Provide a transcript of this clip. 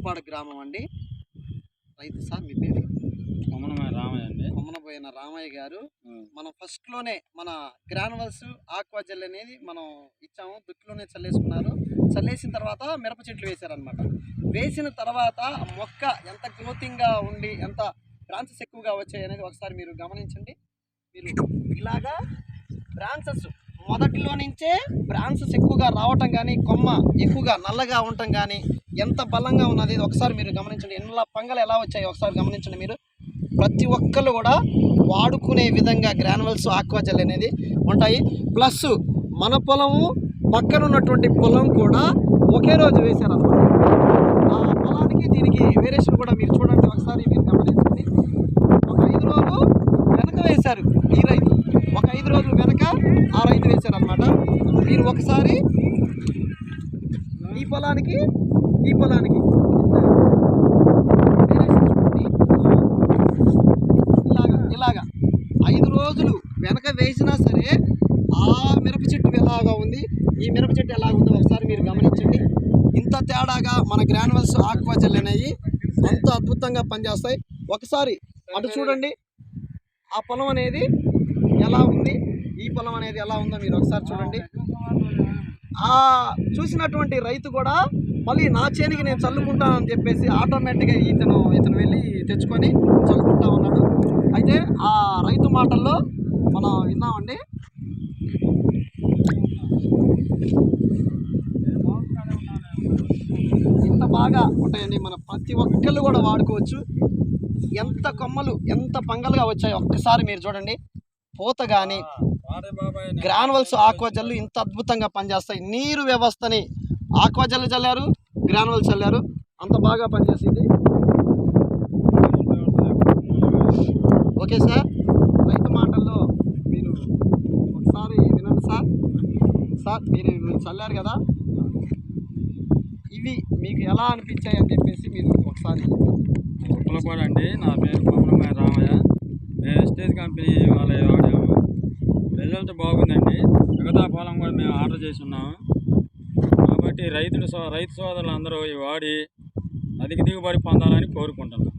కొత్తపాడు గ్రామం అండి. రైతు సార్ మీ పేరు? కొమ్మనమైన రామయ్య అండి. కొమ్మనపోయిన రామయ్య గారు. మనం ఫస్ట్లోనే మన గ్రానువల్స్ ఆక్వా జెల్ అనేది మనం ఇచ్చాము. దుక్కిలోనే చల్లేసుకున్నారు. చల్లేసిన తర్వాత మిరప చెట్లు వేశారనమాట. వేసిన తర్వాత మొక్క ఎంత గ్రోతింగ్గా ఉండి ఎంత బ్రాంచెస్ ఎక్కువగా వచ్చాయి అనేది ఒకసారి మీరు గమనించండి. మీరు ఇలాగా బ్రాంచెస్ మొదటిలో నుంచే బ్రాంచెస్ ఎక్కువగా రావటం కానీ, కొమ్మ ఎక్కువగా నల్లగా ఉండటం కానీ, ఎంత బలంగా ఉన్నది ఒకసారి మీరు గమనించండి. ఎన్నో పంగలు ఎలా వచ్చాయి ఒకసారి గమనించండి. మీరు ప్రతి ఒక్కళ్ళు కూడా వాడుకునే విధంగా గ్రానువల్స్ ఆక్వా జెల్ అనేది ఉంటాయి. ప్లస్ మన పొలము పక్కన ఉన్నటువంటి పొలం కూడా ఒకే రోజు వేశారన్నమాట. ఆ పొలానికి దీనికి వేరియేషన్ కూడా మీరు చూడండి ఒకసారి మీరు గమనించండి. ఒక 5 రోజులు వెనక వేశారు ఈ రైతు, ఒక 5 రోజులు వెనక ఆ రైతు వేశారనమాట. మీరు ఒకసారి ఈ పొలానికి ఇలాగా 5 రోజులు వెనక వేసినా సరే ఆ మిరప చెట్టు ఎలాగా ఉంది, ఈ మిరప చెట్టు ఎలా ఉందో ఒకసారి మీరు గమనించండి. ఇంత తేడాగా మన గ్రానువల్స్ ఆక్వా జెల్ అనేవి అంత అద్భుతంగా పనిచేస్తాయి. ఒకసారి అటు చూడండి, ఆ పొలం అనేది ఎలా ఉంది, ఈ పొలం అనేది ఎలా ఉందో మీరు ఒకసారి చూడండి. ఆ చూసినటువంటి రైతు కూడా మళ్ళీ నా చేనికి నేను చల్లుకుంటానని చెప్పేసి ఆటోమేటిక్గా ఇతను వెళ్ళి తెచ్చుకొని చల్లుకుంటా ఉన్నాడు. అయితే ఆ రైతు మాటల్లో మనం విన్నామండి. ఇంత బాగా ఉంటాయండి, మన ప్రతి ఒక్కళ్ళు కూడా వాడుకోవచ్చు. ఎంత కొమ్మలు ఎంత పంగలుగా వచ్చాయో ఒక్కసారి మీరు చూడండి. పూత కానీ గ్రానువల్స్ ఆక్వా జెల్ ఇంత అద్భుతంగా పనిచేస్తాయి. నీరు వ్యవస్థని ఆక్వా జెల్ చల్లారు, గ్రానువల్స్ చల్లారు, అంత బాగా పనిచేసింది. ఓకే సార్, రైతు మాటల్లో మీరు ఒకసారి వినండి సార్. మీరు చల్లారు కదా, ఇవి మీకు ఎలా అనిపించాయి అని చెప్పేసి మీరు ఒకసారి. కొత్తపాడు అండి, నా పేరు కొమ్మనమైన రామయ్య. మేము ఎస్టేజ్ కంపెనీ వాళ్ళ వాడాము. రిజల్ట్ బాగుందండి. మిగతా పొలం కూడా మేము ఆర్డర్ చేసి ఉన్నాము. కాబట్టి రైతు సోదరులు అందరూ వాడి అధిక దిగుబడి పొందాలని కోరుకుంటున్నాం.